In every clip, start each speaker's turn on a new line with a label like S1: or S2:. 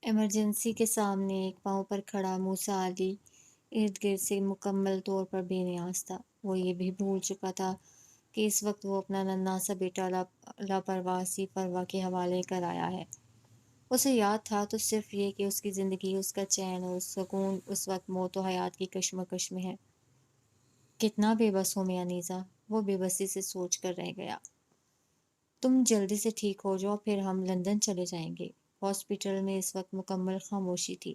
S1: Emergency کے سامنے ایک پاؤں پر کھڑا موسیٰ علی ارد گرد سے مکمل طور پر بے نیاز تھا۔ وہ یہ بھی بھول چکا تھا کہ اس وقت وہ اپنا ننھا سا بیٹا لاپرواہ سی فروا کے حوالے کر آیا ہے۔ اسے یاد تھا تو صرف یہ کہ اس کی زندگی، اس کا چین اور سکون اس وقت موت و حیات کی کشمکش میں ہے۔ کتنا بے بس ہوں میں انیسہ، وہ بے بسی سے سوچ کر رہ گیا۔ تم جلدی سے ٹھیک ہو جاؤ پھر ہم لندن چلے جائیں گے۔ ہاسپٹل میں اس وقت مکمل خاموشی تھی۔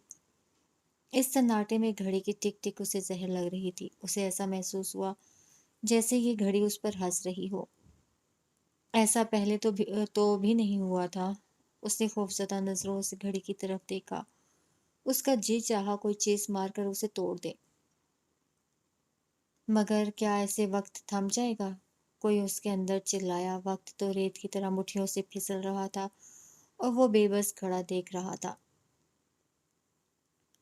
S1: اس سناٹے میں گھڑی کی ٹک ٹک اسے زہر لگ رہی تھی۔ اسے ایسا محسوس ہوا جیسے یہ گھڑی اس پر ہنس رہی ہو۔ ایسا پہلے تو بھی نہیں ہوا تھا۔ اس نے خوفزدہ نظروں سے گھڑی کی طرف دیکھا۔ اس کا جی چاہا کوئی چیز مار کر اسے توڑ دے، مگر کیا ایسے وقت تھم جائے گا؟ کوئی اس کے اندر چلایا۔ وقت تو ریت کی طرح مٹھیوں سے پھسل رہا تھا اور وہ بے بس کھڑا دیکھ رہا تھا۔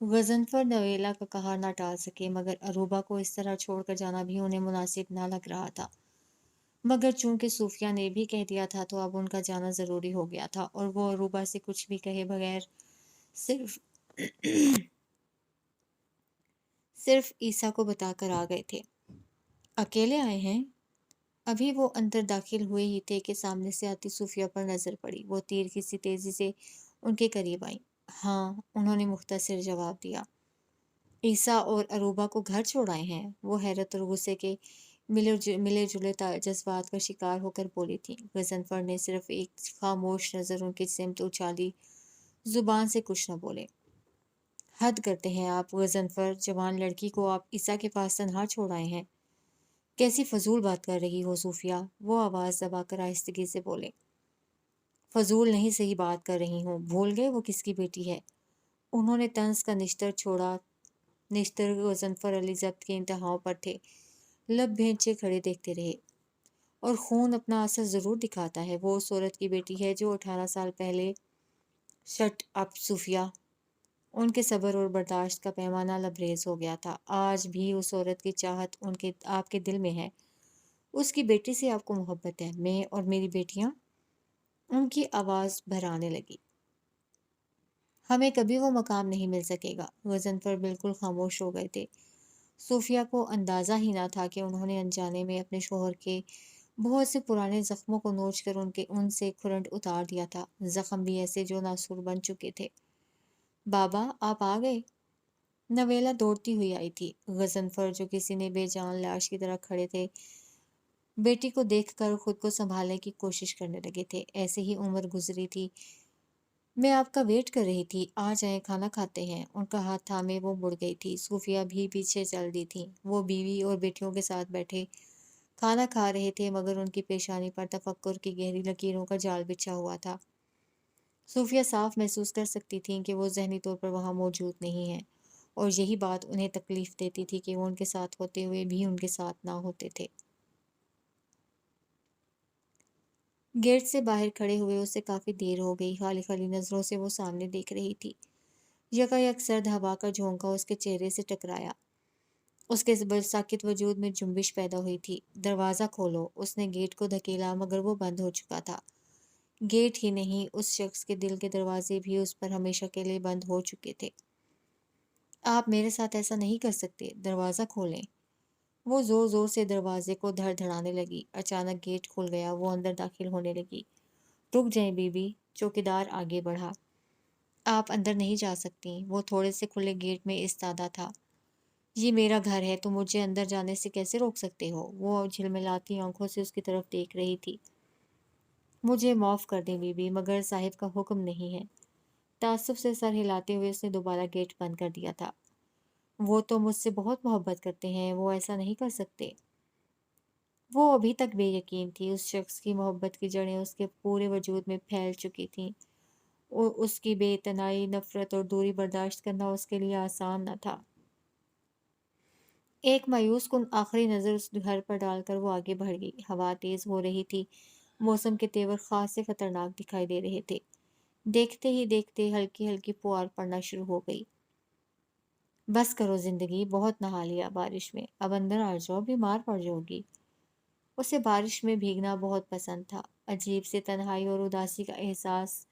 S1: غضنفر نویلا کا قہر نہ ٹال سکے، مگر اروبا کو اس طرح چھوڑ کر جانا بھی انہیں مناسب نہ لگ رہا تھا۔ مگر چونکہ صوفیہ نے بھی کہہ دیا تھا تو اب ان کا جانا ضروری ہو گیا تھا، اور وہ اروبا سے کچھ بھی کہے بغیر صرف صرف عیسیٰ کو بتا کر آ گئے تھے۔ اکیلے آئے ہیں؟ ابھی وہ اندر داخل ہوئے ہی تھے کہ سامنے سے آتی صوفیہ پر نظر پڑی۔ وہ تیر کی سی تیزی سے ان کے قریب آئیں۔ ہاں، انہوں نے مختصر جواب دیا۔ عیسیٰ اور اروبا کو گھر چھوڑ آئے ہیں؟ وہ حیرت اور غصے کے ملے جلے جذبات کا شکار ہو کر بولی تھی۔ غضنفر نے صرف ایک خاموش نظر ان کی سمت اچھالی، زبان سے کچھ نہ بولے۔ حد کرتے ہیں آپ غضنفر، جوان لڑکی کو آپ عیسیٰ کے پاس تنہا چھوڑ آئے ہیں؟ کیسی فضول بات کر رہی ہو صوفیہ، وہ آواز دبا کر آہستگی سے بولے۔ فضول نہیں، صحیح بات کر رہی ہوں۔ بھول گئے وہ کس کی بیٹی ہے؟ انہوں نے طنز کا نشتر چھوڑا۔ نشتر غضنفر علی ضبط کے انتہاؤں پر تھے۔ لب بھینچے کھڑے دیکھتے رہے۔ اور خون اپنا اثر ضرور دکھاتا ہے۔ وہ اس عورت کی بیٹی ہے جو 18 سال پہلے شٹ اپ صوفیہ۔ ان کے صبر اور برداشت کا پیمانہ لبریز ہو گیا تھا۔ آج بھی اس عورت کی چاہت آپ کے دل میں ہے۔ اس کی بیٹی سے آپ کو محبت ہے۔ میں اور میری بیٹیاں؟ ان کی آواز بھرانے لگی۔ ہمیں کبھی وہ مقام نہیں مل سکے گا۔ غضنفر بالکل خاموش ہو گئے تھے۔ صوفیہ کو اندازہ ہی نہ تھا کہ انہوں نے انجانے میں اپنے شوہر کے بہت سے پرانے زخموں کو نوچ کر ان سے کھرنٹ اتار دیا تھا، زخم بھی ایسے جو ناسور بن چکے تھے۔ بابا، آپ آ گئے؟ نویلا دوڑتی ہوئی آئی تھی۔ غضنفر، جو کسی نے بے جان لاش کی طرح کھڑے تھے، بیٹی کو دیکھ کر خود کو سنبھالنے کی کوشش کرنے لگے تھے۔ ایسے ہی عمر گزری تھی۔ میں آپ کا ویٹ کر رہی تھی، آ جائیں، کھانا کھاتے ہیں۔ ان کا ہاتھ تھامے وہ مڑ گئی تھی۔ صوفیہ بھی پیچھے چل دی تھی۔ وہ بیوی اور بیٹیوں کے ساتھ بیٹھے کھانا کھا رہے تھے، مگر ان کی پیشانی پر تفکر کی گہری لکیروں کا جال بچھا ہوا تھا۔ صوفیہ صاف محسوس کر سکتی تھیں کہ وہ ذہنی طور پر وہاں موجود نہیں ہیں، اور یہی بات انہیں تکلیف دیتی تھی کہ وہ ان کے ساتھ ہوتے ہوئے بھی ان کے ساتھ نہ ہوتے تھے۔ گیٹ سے باہر کھڑے ہوئے اسے کافی دیر ہو گئی۔ خالی خالی نظروں سے وہ سامنے دیکھ رہی تھی۔ یکایک سرد ہوا کا جھونکا اس کے چہرے سے ٹکرایا۔ اس کے ساکت وجود میں جنبش پیدا ہوئی تھی۔ دروازہ کھولو، اس نے گیٹ کو دھکیلا، مگر وہ بند ہو چکا تھا۔ گیٹ ہی نہیں، اس شخص کے دل کے دروازے بھی اس پر ہمیشہ کے لیے بند ہو چکے تھے۔ آپ میرے ساتھ ایسا نہیں کر سکتے، دروازہ کھولیں۔ وہ زور زور سے دروازے کو دھڑ دھڑانے لگی۔ اچانک گیٹ کھل گیا۔ وہ اندر داخل ہونے لگی۔ رک جائیں بی بی، چوکیدار آگے بڑھا۔ آپ اندر نہیں جا سکتی۔ وہ تھوڑے سے کھلے گیٹ میں ایستادہ تھا۔ یہ میرا گھر ہے، تم مجھے اندر جانے سے کیسے روک سکتے ہو؟ وہ جھلملاتی آنکھوں سے اس کی طرف دیکھ رہی تھی۔ مجھے معاف کر دیں بی بی، مگر صاحب کا حکم نہیں ہے۔ تعصب سے سر ہلاتے ہوئے اس نے دوبارہ گیٹ بند کر دیا تھا۔ وہ تو مجھ سے بہت محبت کرتے ہیں، وہ ایسا نہیں کر سکتے۔ وہ ابھی تک بے یقین تھی۔ اس شخص کی محبت کی جڑیں اس کے پورے وجود میں پھیل چکی تھیں۔ اس کی بے اعتنائی، نفرت اور دوری برداشت کرنا اس کے لیے آسان نہ تھا۔ ایک مایوس کن آخری نظر اس گھر پر ڈال کر وہ آگے بڑھ گئی۔ ہوا تیز ہو رہی تھی۔ موسم کے تیور خاص سے خطرناک دکھائی دے رہے تھے۔ دیکھتے ہی دیکھتے ہلکی ہلکی پھوار پڑنا شروع ہو گئی۔ بس کرو زندگی، بہت نہا لیا بارش میں، اب اندر آ جاؤ، بیمار پڑ جاؤ گی۔ اسے بارش میں بھیگنا بہت پسند تھا۔ عجیب سے تنہائی اور اداسی کا احساس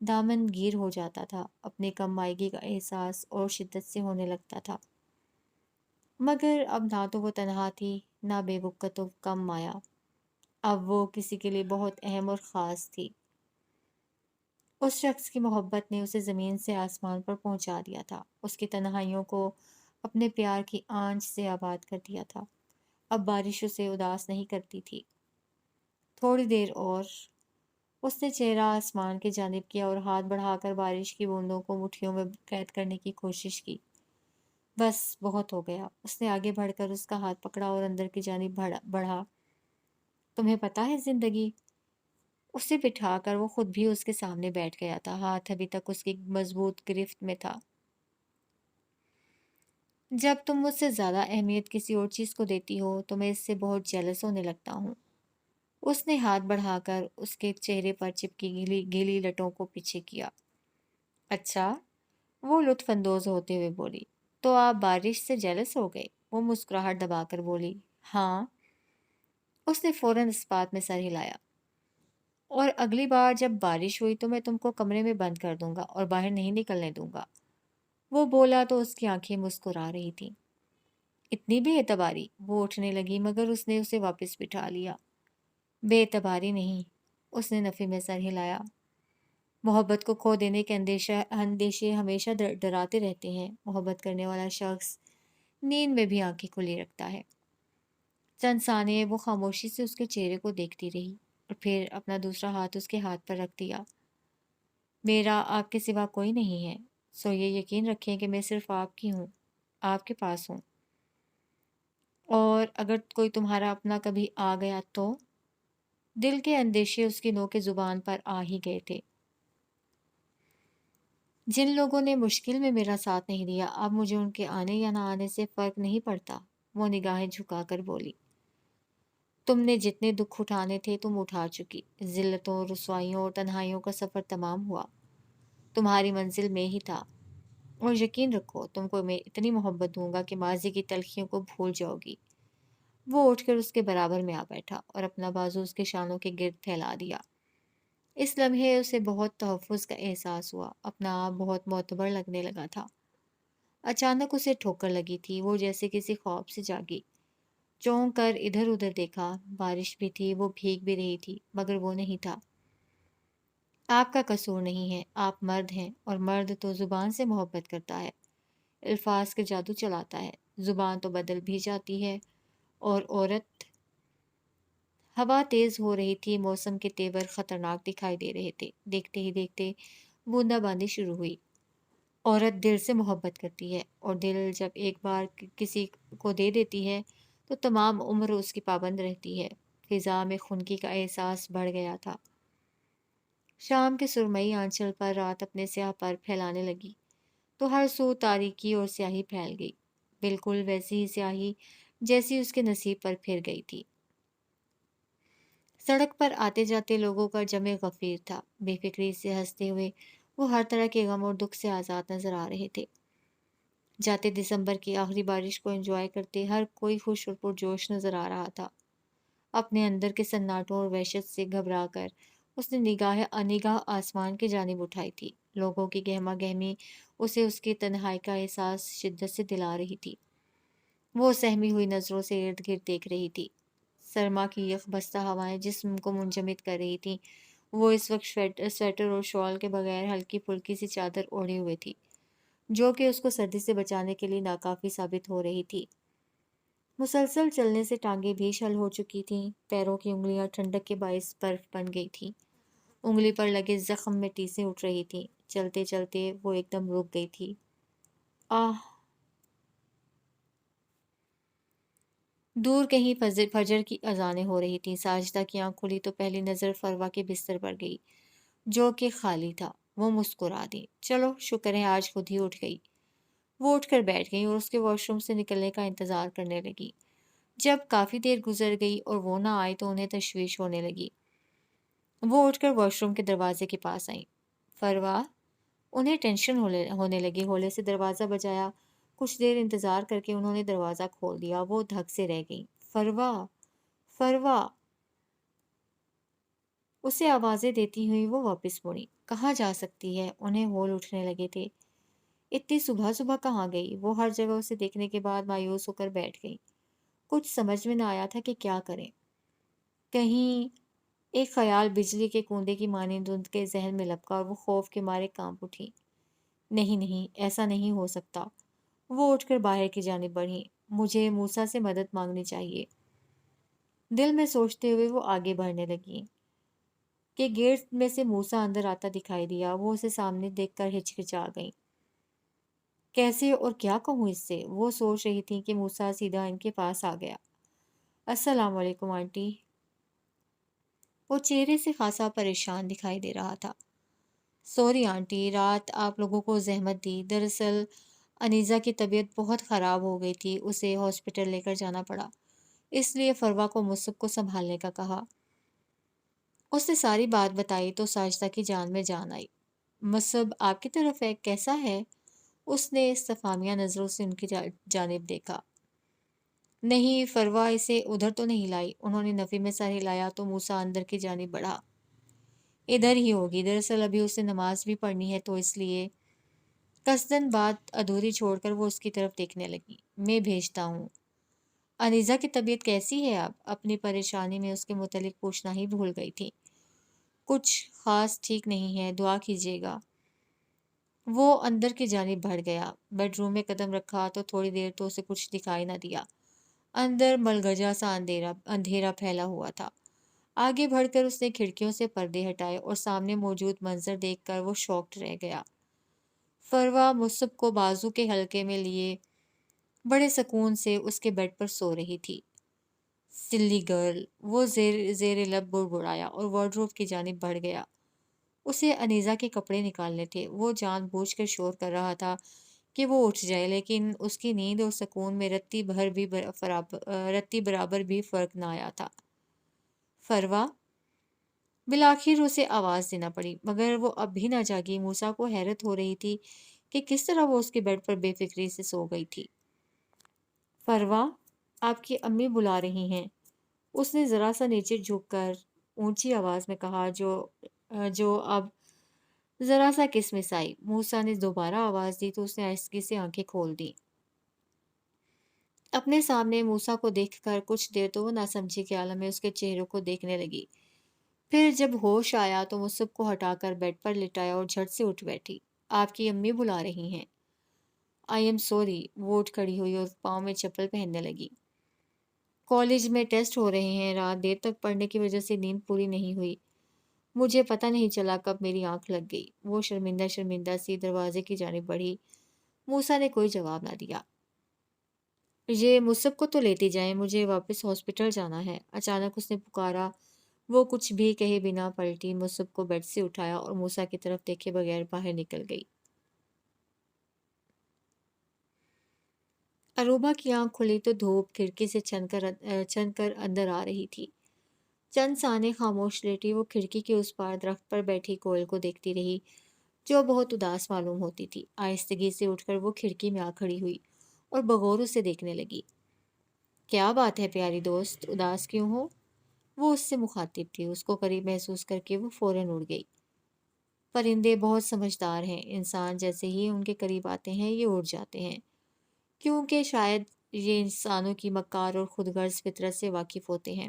S1: دامن گیر ہو جاتا تھا، اپنے کم مائگی کا احساس اور شدت سے ہونے لگتا تھا۔ مگر اب نہ تو وہ تنہا تھی، نہ بے وقت و کم مایا، اب وہ کسی کے لیے بہت اہم اور خاص تھی۔ اس شخص کی محبت نے اسے زمین سے آسمان پر پہنچا دیا تھا، اس کی تنہائیوں کو اپنے پیار کی آنچ سے آباد کر دیا تھا۔ اب بارش اسے اداس نہیں کرتی تھی۔ تھوڑی دیر اور اس نے چہرہ آسمان کی جانب کیا اور ہاتھ بڑھا کر بارش کی بوندوں کو مٹھیوں میں قید کرنے کی کوشش کی۔ بس بہت ہو گیا۔ اس نے آگے بڑھ کر اس کا ہاتھ پکڑا اور اندر کی جانب بڑھا۔ تمہیں پتا ہے زندگی؟ اسے بٹھا کر وہ خود بھی اس کے سامنے بیٹھ گیا تھا، ہاتھ ابھی تک اس کی مضبوط گرفت میں تھا۔ جب تم مجھ سے زیادہ اہمیت کسی اور چیز کو دیتی ہو تو میں اس سے بہت جیلس ہونے لگتا ہوں۔ اس نے ہاتھ بڑھا کر اس کے چہرے پر چپکی گیلی لٹوں کو پیچھے کیا۔ اچھا، وہ لطف اندوز ہوتے ہوئے بولی، تو آپ بارش سے جیلس ہو گئے؟ وہ مسکراہٹ دبا کر بولی، ہاں۔ اس نے فوراً اس بات میں سر ہلایا، اور اگلی بار جب بارش ہوئی تو میں تم کو کمرے میں بند کر دوں گا اور باہر نہیں نکلنے دوں گا۔ وہ بولا تو اس کی آنکھیں مسکرا رہی تھیں۔ اتنی بے اعتباری؟ وہ اٹھنے لگی مگر اس نے اسے واپس بٹھا لیا۔ بے اعتباری نہیں، اس نے نفی میں سر ہلایا۔ محبت کو کھو دینے کے اندیشے ہمیشہ ڈراتے رہتے ہیں۔ محبت کرنے والا شخص نیند میں بھی آنکھیں کھلی رکھتا ہے۔ چند ثانیے وہ خاموشی سے اس کے چہرے کو دیکھتی رہی اور پھر اپنا دوسرا ہاتھ اس کے ہاتھ پر رکھ دیا۔ میرا آپ کے سوا کوئی نہیں ہے، سو یہ یقین رکھیں کہ میں صرف آپ کی ہوں، آپ کے پاس ہوں، اور اگر کوئی تمہارا اپنا کبھی آ گیا تو؟ دل کے اندیشے اس کی نوک زبان پر آ ہی گئے تھے۔ جن لوگوں نے مشکل میں میرا ساتھ نہیں دیا، اب مجھے ان کے آنے یا نہ آنے سے فرق نہیں پڑتا۔ وہ نگاہیں جھکا کر بولی، تم نے جتنے دکھ اٹھانے تھے تم اٹھا چکی، ذلتوں، رسوائیوں اور تنہائیوں کا سفر تمام ہوا، تمہاری منزل میں ہی تھا، اور یقین رکھو تم کو میں اتنی محبت دوں گا کہ ماضی کی تلخیوں کو بھول جاؤ گی۔ وہ اٹھ کر اس کے برابر میں آ بیٹھا اور اپنا بازو اس کے شانوں کے گرد پھیلا دیا۔ اس لمحے اسے بہت تحفظ کا احساس ہوا، اپنا آپ بہت معتبر لگنے لگا تھا۔ اچانک اسے ٹھوکر لگی تھی، وہ جیسے کسی خواب سے جاگی۔ چونک کر ادھر ادھر دیکھا، بارش بھی تھی، وہ بھیگ بھی رہی تھی، مگر وہ نہیں تھا۔ آپ کا قصور نہیں ہے، آپ مرد ہیں، اور مرد تو زبان سے محبت کرتا ہے، الفاظ کے جادو چلاتا ہے، زبان تو بدل بھی جاتی ہے، اور عورت۔ ہوا تیز ہو رہی تھی، موسم کے تیور خطرناک دکھائی دے رہے تھے۔ دیکھتے ہی دیکھتے بوندا باندی شروع ہوئی۔ عورت دل سے محبت کرتی ہے، اور دل جب ایک بار کسی کو دے دیتی ہے تو تمام عمر اس کی پابند رہتی ہے۔ فضا میں خنکی کا احساس بڑھ گیا تھا۔ شام کے سرمئی آنچل پر رات اپنے سیاہ پر پھیلانے لگی تو ہر سو تاریکی اور سیاہی پھیل گئی، بالکل ویسی ہی سیاہی جیسی اس کے نصیب پر پھر گئی تھی۔ سڑک پر آتے جاتے لوگوں کا جمع غفیر تھا، بے فکری سے ہنستے ہوئے وہ ہر طرح کے غم اور دکھ سے آزاد نظر آ رہے تھے۔ جاتے دسمبر کی آخری بارش کو انجوائے کرتے ہر کوئی خوش اور پرجوش نظر آ رہا تھا۔ اپنے اندر کے سناٹوں اور وحشت سے گھبرا کر اس نے نگاہ آسمان کی جانب اٹھائی تھی۔ لوگوں کی گہما گہمی اسے اس کی تنہائی کا احساس شدت سے دلا رہی تھی۔ وہ سہمی ہوئی نظروں سے ارد گرد دیکھ رہی تھی۔ سرما کی یخ بستہ ہوائیں جسم کو منجمد کر رہی تھیں۔ وہ اس وقت سویٹر اور شال کے بغیر ہلکی پھلکی سی چادر اوڑھے ہوئے تھی، جو کہ اس کو سردی سے بچانے کے لیے ناکافی ثابت ہو رہی تھی۔ مسلسل چلنے سے ٹانگیں بھی شل ہو چکی تھیں، پیروں کی انگلیاں ٹھنڈک کے باعث برف بن گئی تھیں، انگلی پر لگے زخم میں ٹیسیں اٹھ رہی تھیں۔ چلتے چلتے وہ ایک دم رک گئی تھی۔ آہ! دور کہیں فجر کی اذانیں ہو رہی تھیں۔ ساجدہ کی آنکھ کھلی تو پہلی نظر فروا کے بستر پر گئی، جو کہ خالی تھا۔ وہ مسکرا دی، چلو شکر ہے آج خود ہی اٹھ گئی۔ وہ اٹھ کر بیٹھ گئی اور اس کے واش روم سے نکلنے کا انتظار کرنے لگی۔ جب کافی دیر گزر گئی اور وہ نہ آئی تو انہیں تشویش ہونے لگی۔ وہ اٹھ کر واش روم کے دروازے کے پاس آئیں۔ فروا! انہیں ٹینشن ہونے لگی، ہولے سے دروازہ بجایا۔ کچھ دیر انتظار کر کے انہوں نے دروازہ کھول دیا۔ وہ دھک سے رہ گئیں۔ فروا! فروا! اسے آوازیں دیتی ہوئی وہ واپس مڑی۔ کہاں جا سکتی ہے؟ انہیں ہول اٹھنے لگے تھے۔ اتنی صبح صبح کہاں گئی؟ وہ ہر جگہ اسے دیکھنے کے بعد مایوس ہو کر بیٹھ گئی۔ کچھ سمجھ میں نہ آیا تھا کہ کیا کریں۔ کہیں ایک خیال بجلی کے کوندے کی مانند ان کے ذہن میں لپکا اور وہ خوف کے مارے کانپ اٹھی۔ نہیں نہیں، ایسا نہیں ہو سکتا۔ وہ اٹھ کر باہر کی جانب بڑھی۔ مجھے موسیٰ سے مدد مانگنی چاہیے، دل میں سوچتے ہوئے وہ آگے بڑھنے لگی کہ گیٹ میں سے موسیٰ اندر آتا دکھائی دیا۔ وہ اسے سامنے دیکھ کر ہچکچا گئی۔ کیسے اور کیا کہوں اس سے؟ وہ سوچ رہی تھی کہ موسیٰ سیدھا ان کے پاس آ گیا۔ السلام علیکم آنٹی۔ وہ چہرے سے خاصا پریشان دکھائی دے رہا تھا۔ سوری آنٹی، رات آپ لوگوں کو زحمت دی۔ دراصل انیزہ کی طبیعت بہت خراب ہو گئی تھی، اسے ہاسپٹل لے کر جانا پڑا، اس لیے فروا کو مصب کو سنبھالنے کا کہا۔ اس نے ساری بات بتائی تو ساجدہ کی جان میں جان آئی۔ مصب آپ کی طرف ہے، کیسا ہے؟ اس نے استفہامیہ نظروں سے ان کی جانب دیکھا۔ نہیں، فروا اسے ادھر تو نہیں لائی۔ انہوں نے نفی میں سر ہلایا تو موسیٰ اندر کی جانب بڑھا۔ ادھر ہی ہوگی، دراصل ابھی اسے نماز بھی پڑھنی ہے تو اس لیے۔ قصداً بات ادھوری چھوڑ کر وہ اس کی طرف دیکھنے لگی۔ میں بھیجتا ہوں۔ انیزہ کی طبیعت کیسی ہے اب؟ اپنی پریشانی میں اس کے متعلق پوچھنا ہی بھول گئی تھی۔ کچھ خاص ٹھیک نہیں ہے، دعا کیجیے گا۔ وہ اندر کی جانب بڑھ گیا۔ بیڈ روم میں قدم رکھا تو تھوڑی دیر تو اسے کچھ دکھائی نہ دیا۔ اندر ملگجا سا اندھیرا پھیلا ہوا تھا۔ آگے بڑھ کر اس نے کھڑکیوں سے پردے ہٹائے اور سامنے موجود منظر دیکھ کر وہ شاکڈ رہ گیا۔ فروا مصب کو بازو کے حلقے میں لیے بڑے سکون سے اس کے بیڈ پر سو رہی تھی۔ سلی گرل، وہ زیر لب بڑبڑایا اور وارڈروب کی جانب بڑھ گیا۔ اسے انیزہ کے کپڑے نکالنے تھے۔ وہ جان بوجھ کر شور کر رہا تھا کہ وہ اٹھ جائے، لیکن اس کی نیند اور سکون میں رتی برابر بھی فرق نہ آیا تھا۔ فروا، بالآخر اسے آواز دینا پڑی، مگر وہ اب بھی نہ جاگی۔ موسیٰ کو حیرت ہو رہی تھی کہ کس طرح وہ اس کے بیڈ پر بے فکری سے سو گئی تھی۔ فروا، آپ کی امی بلا رہی ہیں، اس نے ذرا سا نیچے جھک کر اونچی آواز میں کہا، جو اب ذرا سا کسمس آئی۔ موسیٰ نے دوبارہ آواز دی تو اس نے آہستگی سے آنکھیں کھول دیں۔ اپنے سامنے موسیٰ کو دیکھ کر کچھ دیر تو وہ ناسمجھی کے عالم میں اس کے چہرے کو دیکھنے لگی۔ پھر جب ہوش آیا تو مصب کو ہٹا کر بیڈ پر لٹایا اور جھٹ سے اٹھ بیٹھی۔ آپ کی امی بلا رہی ہیں۔ I am sorry. وہ اٹھ کھڑی ہوئی اور پاؤں میں چپل پہننے لگی۔ کالج میں ٹیسٹ ہو رہے ہیں، رات دیر تک پڑھنے کی وجہ سے نیند پوری نہیں ہوئی، مجھے پتہ نہیں چلا کب میری آنکھ لگ گئی۔ وہ شرمندہ سی دروازے کی جانب بڑھی۔ موسیٰ نے کوئی جواب نہ دیا۔ یہ مصب کو تو لیتی جائیں، مجھے واپس ہاسپٹل جانا ہے، اچانک اس نے پکارا۔ وہ کچھ بھی کہے بنا پلٹی، مصب کو بیڈ سے اٹھایا اور موسیٰ کی طرف دیکھے بغیر باہر نکل گئی۔ اروبا کی آنکھ کھلی تو دھوپ کھڑکی سے چھن کر اندر آ رہی تھی۔ چند ثانے خاموش لیٹی وہ کھڑکی کے اس پار درخت پر بیٹھی کوئل کو دیکھتی رہی، جو بہت اداس معلوم ہوتی تھی۔ آہستگی سے اٹھ کر وہ کھڑکی میں آ کھڑی ہوئی اور بغور اسے دیکھنے لگی۔ کیا بات ہے پیاری دوست، اداس کیوں ہو؟ وہ اس سے مخاطب تھی۔ اس کو قریب محسوس کر کے وہ فوراً اڑ گئی۔ پرندے بہت سمجھدار ہیں، انسان جیسے ہی ان کے قریب آتے ہیں یہ اڑ جاتے ہیں، کیونکہ شاید یہ انسانوں کی مکار اور خود غرض فطرت سے واقف ہوتے ہیں،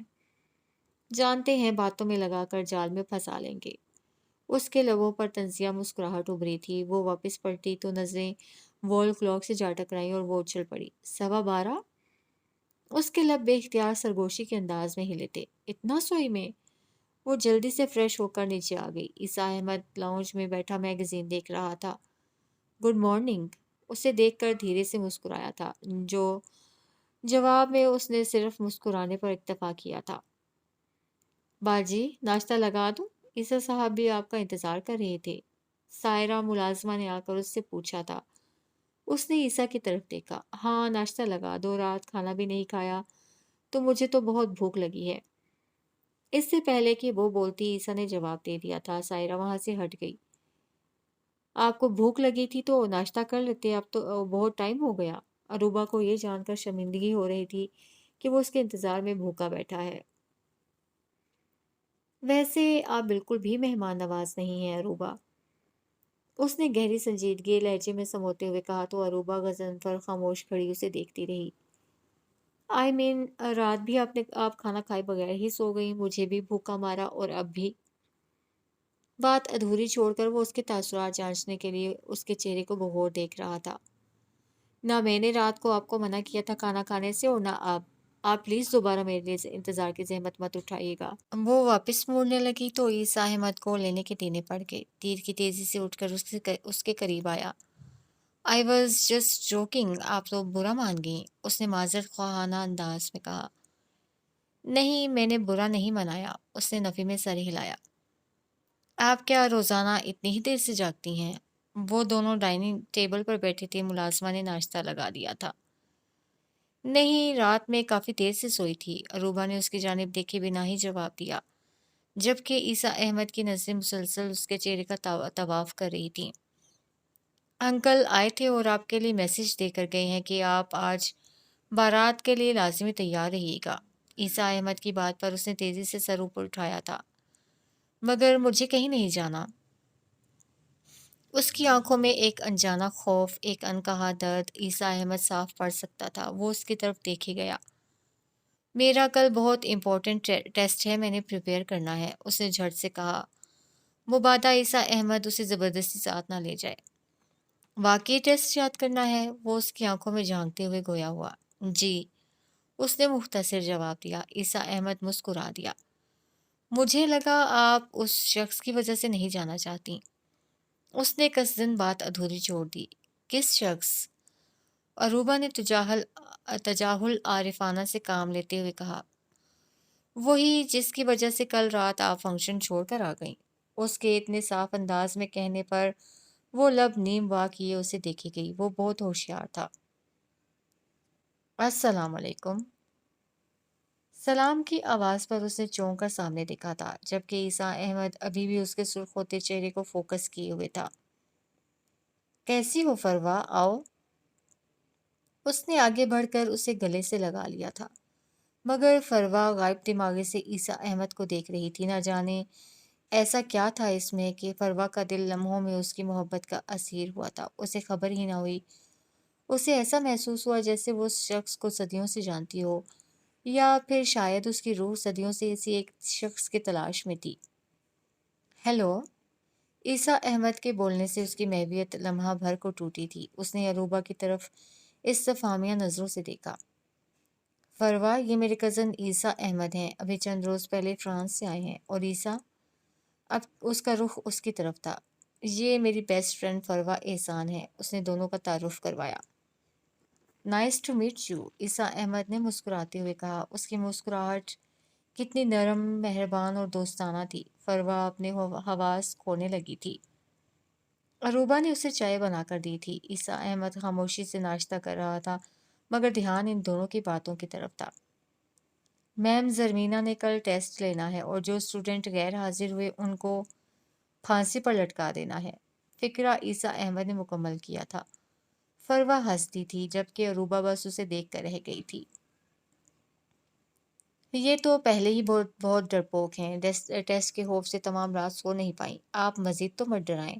S1: جانتے ہیں باتوں میں لگا کر جال میں پھنسا لیں گے۔ اس کے لبوں پر طنزیہ مسکراہٹ ابھری تھی۔ وہ واپس پلٹی تو نظریں وال کلاک سے جا ٹکرائیں اور وہ اچھل پڑی۔ 12:15؟ اس کے لب بے اختیار سرگوشی کے انداز میں ہلے تھے۔ اتنا سوئی میں؟ وہ جلدی سے فریش ہو کر نیچے آ گئی۔ عیسیٰ احمد لاؤنج میں بیٹھا میگزین دیکھ رہا تھا۔ گڈ مارننگ، اسے دیکھ کر دھیرے سے مسکرایا تھا، جو جواب میں اس نے صرف مسکرانے پر اکتفا کیا تھا۔ باجی، ناشتہ لگا دوں؟ عیسیٰ صاحب بھی آپ کا انتظار کر رہے تھے، سائرہ ملازمہ نے آ کر اس سے پوچھا تھا۔ اس نے عیسیٰ کی طرف دیکھا۔ ہاں، ناشتہ لگا دو، رات کھانا بھی نہیں کھایا تو مجھے تو بہت بھوک لگی ہے۔ اس سے پہلے کہ وہ بولتی عیسیٰ نے جواب دے دیا تھا۔ سائرہ وہاں سے ہٹ گئی۔ آپ کو بھوک لگی تھی تو ناشتہ کر لیتے، اب تو بہت ٹائم ہو گیا۔ اروبا کو یہ جان کر شرمندگی ہو رہی تھی کہ وہ اس کے انتظار میں بھوکا بیٹھا ہے۔ ویسے آپ بالکل بھی مہمان نواز نہیں ہیں عروبہ، اس نے گہری سنجیدگی لہجے میں سموتے ہوئے کہا تو عروبہ غضن پر خاموش کھڑی اسے دیکھتی رہی۔ رات بھی آپ کھانا کھائے بغیر ہی سو گئی، مجھے بھی بھوکا مارا اور اب بھی۔ بات ادھوری چھوڑ کر وہ اس کے تاثرات جانچنے کے لیے اس کے چہرے کو بغور دیکھ رہا تھا۔ نہ میں نے رات کو آپ کو منع کیا تھا کھانا کھانے سے اور نہ آپ۔ آپ پلیز دوبارہ میرے لیے انتظار کی زحمت مت اٹھائیے گا۔ وہ واپس موڑنے لگی تو عیسیٰ احمد کو لینے کے دینے پڑ گئے۔ تیر کی تیزی سے اٹھ کر اس کے قریب آیا۔ آئی واز جسٹ جوکنگ، آپ تو برا مان گئی، اس نے معذرت خواہانہ انداز میں کہا۔ نہیں، میں نے برا نہیں منایا، اس نے نفی میں سر ہلایا۔ آپ کیا روزانہ اتنی ہی دیر سے جاگتی ہیں؟ وہ دونوں ڈائننگ ٹیبل پر بیٹھے تھے، ملازمہ نے ناشتہ لگا دیا تھا۔ نہیں، رات میں کافی دیر سے سوئی تھی، عروبہ نے اس کی جانب دیکھے بنا ہی جواب دیا، جبکہ عیسیٰ احمد کی نظریں مسلسل اس کے چہرے کا طواف کر رہی تھیں۔ انکل آئے تھے اور آپ کے لیے میسج دے کر گئے ہیں کہ آپ آج بارات کے لیے لازمی تیار رہیے گا۔ عیسیٰ احمد کی بات پر اس نے تیزی سے سر اوپر اٹھایا تھا۔ مگر مجھے کہیں نہیں جانا۔ اس کی آنکھوں میں ایک انجانا خوف، ایک انکہا درد عیسیٰ احمد صاف پڑھ سکتا تھا۔ وہ اس کی طرف دیکھے گیا۔ میرا کل بہت امپورٹنٹ ٹیسٹ ہے، میں نے پریپیئر کرنا ہے، اس نے جھٹ سے کہا۔ مبادہ عیسیٰ احمد اسے زبردستی ساتھ نہ لے جائے۔ واقعی ٹیسٹ یاد کرنا ہے؟ وہ اس کی آنکھوں میں جھانکتے ہوئے گویا ہوا۔ جی، اس نے مختصر جواب دیا۔ عیسیٰ احمد مسکرا دیا۔ مجھے لگا آپ اس شخص کی وجہ سے نہیں جانا چاہتی۔ اس نے قصدن بات ادھوری چھوڑ دی۔ کس شخص؟ عروبہ نے تجاہل عارفانہ سے کام لیتے ہوئے کہا۔ وہی جس کی وجہ سے کل رات آپ فنکشن چھوڑ کر آ گئیں۔ اس کے اتنے صاف انداز میں کہنے پر وہ لب نیم وا کیے اسے دیکھی گئی۔ وہ بہت ہوشیار تھا۔ السلام علیکم۔ سلام کی آواز پر اس نے چونک کر سامنے دیکھا تھا، جبکہ عیسیٰ احمد ابھی بھی اس کے سرخ ہوتے چہرے کو فوکس کیے ہوئے تھا۔ کیسی ہو فروا، آؤ۔ اس نے آگے بڑھ کر اسے گلے سے لگا لیا تھا، مگر فروا غائب دماغی سے عیسیٰ احمد کو دیکھ رہی تھی۔ نہ جانے ایسا کیا تھا اس میں کہ فروا کا دل لمحوں میں اس کی محبت کا اسیر ہوا تھا۔ اسے خبر ہی نہ ہوئی۔ اسے ایسا محسوس ہوا جیسے وہ اس شخص کو صدیوں سے جانتی ہو، یا پھر شاید اس کی روح صدیوں سے اسی ایک شخص کی تلاش میں تھی۔ ہیلو۔ عیسیٰ احمد کے بولنے سے اس کی محویت لمحہ بھر کو ٹوٹی تھی۔ اس نے عروبہ کی طرف استفہامیہ نظروں سے دیکھا۔ فروا، یہ میرے کزن عیسیٰ احمد ہیں، ابھی چند روز پہلے فرانس سے آئے ہیں۔ اور عیسیٰ؟ اب اس کا رخ اس کی طرف تھا۔ یہ میری بیسٹ فرینڈ فروا احسان ہے، اس نے دونوں کا تعارف کروایا۔ نائس ٹو میٹ یو، عیسیٰ احمد نے مسکراتے ہوئے کہا۔ اس کی مسکراہٹ کتنی نرم، مہربان اور دوستانہ تھی۔ فروا اپنے حواس کھونے لگی تھی۔ عروبہ نے اسے چائے بنا کر دی تھی۔ عیسیٰ احمد خاموشی سے ناشتہ کر رہا تھا، مگر دھیان ان دونوں کی باتوں کی طرف تھا۔ میم، زرمینہ نے کل ٹیسٹ لینا ہے اور جو اسٹوڈنٹ غیر حاضر ہوئے ان کو پھانسی پر لٹکا دینا ہے۔ فقرہ عیسیٰ احمد نے مکمل کیا تھا۔ فروا ہنستی تھی، جبکہ عروبہ بس اسے دیکھ کر رہ گئی تھی۔ یہ تو پہلے ہی بہت ڈرپوک ہیں، ٹیسٹ کے خوف سے تمام رات سو نہیں پائیں۔ آپ مزید تو مت ڈرائیں۔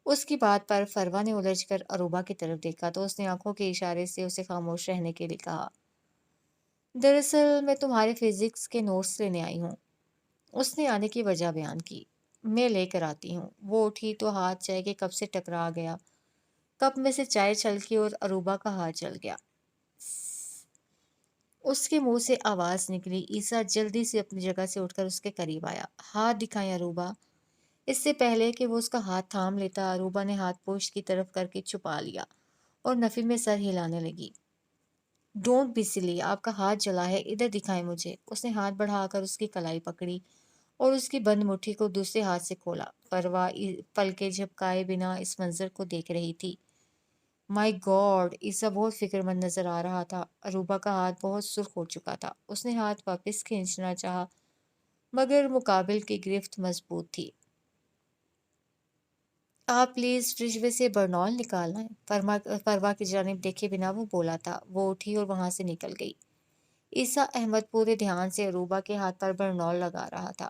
S1: اس کی بات پر فروا نے الجھ کر عروبہ کی طرف دیکھا تو اس نے آنکھوں کے اشارے سے اسے خاموش رہنے کے لیے کہا۔ دراصل میں تمہارے فزکس کے نوٹس لینے آئی ہوں۔ اس نے آنے کی وجہ بیان کی۔ میں لے کر آتی ہوں۔ وہ اٹھی تو ہاتھ چائے کے کپ سے ٹکرا گیا۔ کپ میں سے چائے چھلکی اور عروبہ کا ہاتھ جل گیا۔ اس کے منہ سے آواز نکلی۔ عیسیٰ جلدی سے اپنی جگہ سے اٹھ کر اس کے قریب آیا۔ ہاتھ دکھائیں عروبہ۔ اس سے پہلے کہ وہ اس کا ہاتھ تھام لیتا، عروبہ نے ہاتھ پوشت کی طرف کر کے چھپا لیا اور نفی میں سر ہلانے لگی۔ ڈونٹ بی سلی، آپ کا ہاتھ جلا ہے، ادھر دکھائیں مجھے۔ اس نے ہاتھ بڑھا کر اس کی کلائی پکڑی اور اس کی بند مٹھی کو دوسرے ہاتھ سے کھولا۔ فروا پلکیں جھپکائے بنا اس منظر کو دیکھ رہی تھی۔ مائی گاڈ، عیسیٰ بہت فکر مند نظر آ رہا تھا۔ عروبہ کا ہاتھ بہت سرخ ہو چکا تھا۔ اس نے ہاتھ واپس کھینچنا چاہا، مگر مقابل کی گرفت مضبوط تھی۔ آپ پلیز فریج میں سے برنول نکال لائیں، فروا کی جانب دیکھے بنا وہ بولا تھا۔ وہ اٹھی اور وہاں سے نکل گئی۔ عیسیٰ احمد پورے دھیان سے عروبہ کے ہاتھ پر برنول لگا رہا تھا۔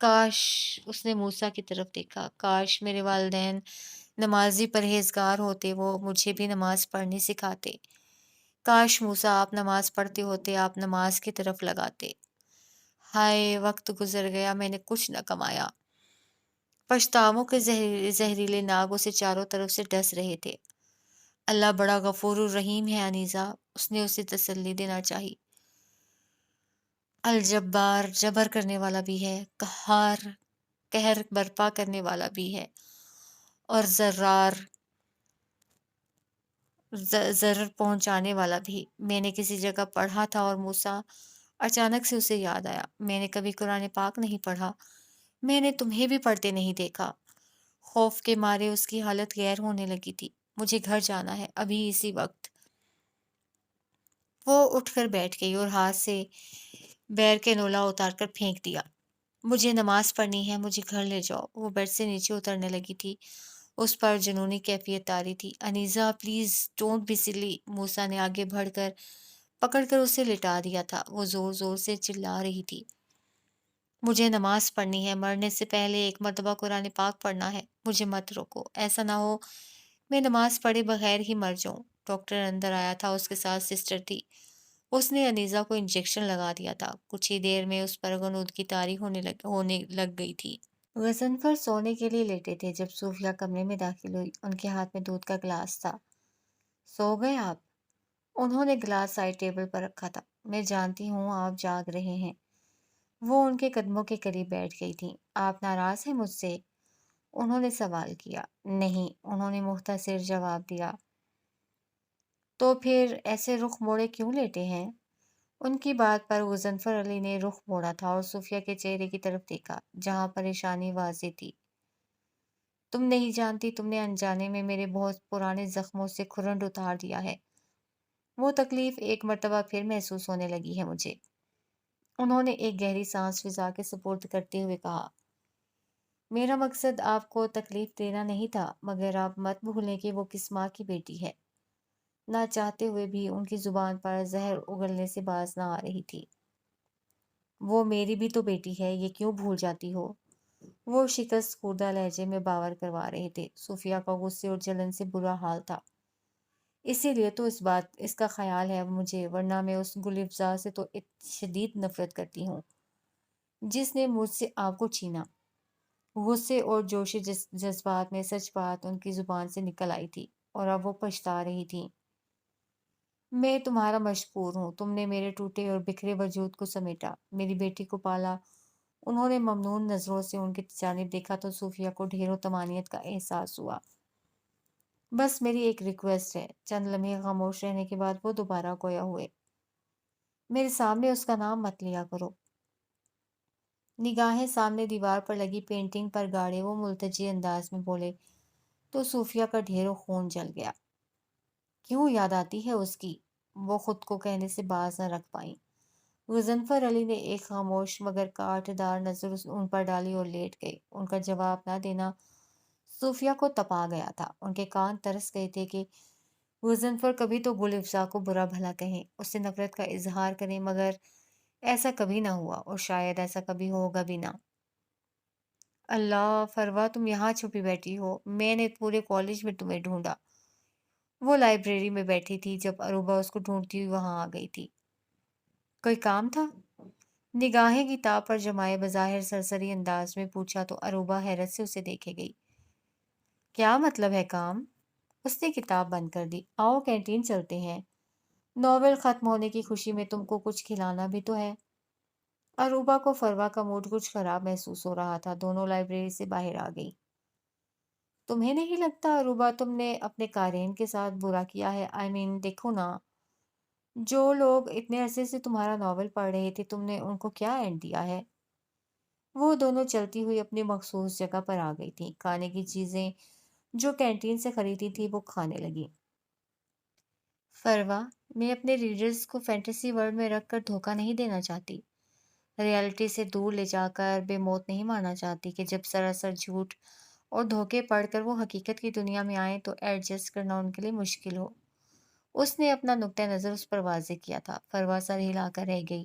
S1: کاش اس نے موسیٰ کی طرف دیکھا، کاش میرے والدین نمازی پرہیزگار ہوتے، وہ مجھے بھی نماز پڑھنی سکھاتے۔ کاش موسیٰ آپ نماز پڑھتے ہوتے، آپ نماز کی طرف لگاتے۔ ہائے وقت گزر گیا، میں نے کچھ نہ کمایا۔ پچھتاووں کے زہریلے ناگ اسے چاروں طرف سے ڈس رہے تھے۔ اللہ بڑا غفور الرحیم ہے انیزہ، اس نے اسے تسلی دینا چاہی۔ الجبار جبر کرنے والا بھی ہے، قہار قہر برپا کرنے والا بھی ہے، اور ضرار ضرر پہنچانے والا بھی۔ میں نے کسی جگہ پڑھا تھا اور موسیٰ اچانک سے اسے یاد آیا، میں نے کبھی قرآن پاک نہیں پڑھا، میں نے تمہیں بھی پڑھتے نہیں دیکھا۔ خوف کے مارے اس کی حالت غیر ہونے لگی تھی۔ مجھے گھر جانا ہے، ابھی اسی وقت۔ وہ اٹھ کر بیٹھ گئی اور ہاتھ سے بیر کے نولا اتار کر پھینک دیا۔ مجھے نماز پڑھنی ہے، مجھے گھر لے جاؤ۔ وہ بیڈ سے نیچے اترنے لگی تھی، اس پر جنونی کیفیت طاری تھی۔ انیزہ پلیز ڈونٹ بی سلی، موسیٰ نے آگے بڑھ کر پکڑ کر اسے لٹا دیا تھا۔ وہ زور زور سے چلا رہی تھی، مجھے نماز پڑھنی ہے، مرنے سے پہلے ایک مرتبہ قرآن پاک پڑھنا ہے، مجھے مت روکو، ایسا نہ ہو میں نماز پڑھے بغیر ہی مر جاؤں۔ ڈاکٹر اندر آیا تھا، اس کے ساتھ سسٹر تھی۔ اس نے انیزہ کو انجیکشن لگا دیا تھا۔ کچھ ہی دیر میں اس پر غنودگی طاری ہونے لگ گئی تھی۔ غضنفر سونے کے لیے لیٹے تھے جب صوفیہ کمرے میں داخل ہوئی۔ ان کے ہاتھ میں دودھ کا گلاس تھا۔ سو گئے آپ؟ انہوں نے گلاس سائڈ ٹیبل پر رکھا تھا۔ میں جانتی ہوں آپ جاگ رہے ہیں۔ وہ ان کے قدموں کے قریب بیٹھ گئی تھی۔ آپ ناراض ہیں مجھ سے؟ انہوں نے سوال کیا۔ نہیں، انہوں نے مختصر جواب دیا۔ تو پھر ایسے رخ موڑے کیوں لیٹے ہیں؟ ان کی بات پر غضنفر علی نے رخ موڑا تھا اور صوفیہ کے چہرے کی طرف دیکھا جہاں پریشانی واضح تھی۔ تم نہیں جانتی، تم نے انجانے میں میرے بہت پرانے زخموں سے کھرنڈ اتار دیا ہے۔ وہ تکلیف ایک مرتبہ پھر محسوس ہونے لگی ہے مجھے۔ انہوں نے ایک گہری سانس فضا کے سپرد کرتے ہوئے کہا، میرا مقصد آپ کو تکلیف دینا نہیں تھا، مگر آپ مت بھولیں کہ وہ کس ماں کی بیٹی ہے۔ نہ چاہتے ہوئے بھی ان کی زبان پر زہر اگلنے سے باز نہ آ رہی تھی۔ وہ میری بھی تو بیٹی ہے، یہ کیوں بھول جاتی ہو؟ وہ شکست خوردہ لہجے میں باور کروا رہے تھے۔ صوفیہ کا غصے اور جلن سے برا حال تھا۔ اسی لیے تو اس کا خیال ہے مجھے، ورنہ میں اس گل افزا سے تو شدید نفرت کرتی ہوں جس نے مجھ سے آپ کو چھینا۔ غصے اور جوش جذبات میں سچ بات ان کی زبان سے نکل آئی تھی، اور اب وہ پچھتا رہی تھی۔ میں تمہارا مشکور ہوں، تم نے میرے ٹوٹے اور بکھرے وجود کو سمیٹا، میری بیٹی کو پالا۔ انہوں نے ممنون نظروں سے ان کی جانب دیکھا تو صوفیہ کو ڈھیروں طمانینت کا احساس ہوا۔ بس میری ایک ریکویسٹ ہے۔ چند لمحے خاموش رہنے کے بعد وہ دوبارہ گویا ہوئے، میرے سامنے اس کا نام مت لیا کرو۔ نگاہیں سامنے دیوار پر لگی پینٹنگ پر گاڑے وہ ملتجی انداز میں بولے تو صوفیہ کا ڈھیروں خون جل گیا۔ کیوں یاد آتی ہے اس کی؟ وہ خود کو کہنے سے باز نہ رکھ پائیں۔ غضنفر علی نے ایک خاموش مگر کاٹ دار نظر ان پر ڈالی اور لیٹ گئے۔ ان کا جواب نہ دینا صوفیہ کو تپا گیا تھا۔ ان کے کان ترس گئے تھے کہ غضنفر کبھی تو گل افزا کو برا بھلا کہیں، اس سے نفرت کا اظہار کریں، مگر ایسا کبھی نہ ہوا اور شاید ایسا کبھی ہوگا بھی نہ۔ اللہ، فروا تم یہاں چھپی بیٹھی ہو، میں نے پورے کالج میں تمہیں ڈھونڈا۔ وہ لائبریری میں بیٹھی تھی جب اروبا اس کو ڈھونڈتی ہوئی وہاں آ گئی تھی۔ کوئی کام تھا؟ نگاہیں کتاب پر جمائے بظاہر سرسری انداز میں پوچھا تو اروبا حیرت سے اسے دیکھے گئی۔ کیا مطلب ہے کام؟ اس نے کتاب بند کر دی۔ آؤ کینٹین چلتے ہیں، ناول ختم ہونے کی خوشی میں تم کو کچھ کھلانا بھی تو ہے۔ اروبا کو فروا کا موڈ کچھ خراب محسوس ہو رہا تھا۔ دونوں لائبریری سے باہر آ گئی۔ تمہیں نہیں لگتا اروبا تم نے اپنے قارئین کے ساتھ برا کیا ہے؟ دیکھو نا، جو لوگ اتنے عرصے سے تمہارا ناول پڑھ رہے تھے تم نے ان کو کیا اینڈ دیا ہے؟ وہ دونوں چلتی ہوئی اپنی مخصوص جگہ پر آ گئی تھیں۔ کھانے کی چیزیں جو کینٹین سے خریدی تھی وہ کھانے لگی۔ فروا، میں اپنے ریڈرز کو فینٹیسی ورلڈ میں رکھ کر دھوکہ نہیں دینا چاہتی، ریالٹی سے دور لے جا کر بے موت نہیں مارنا چاہتی کہ جب سراسر جھوٹ اور دھوکے پڑھ کر وہ حقیقت کی دنیا میں آئیں تو ایڈجسٹ کرنا ان کے لیے مشکل ہو۔ اس نے اپنا نقطہ نظر اس پر واضح کیا تھا۔ فروا سر ہلا کر رہ گئی۔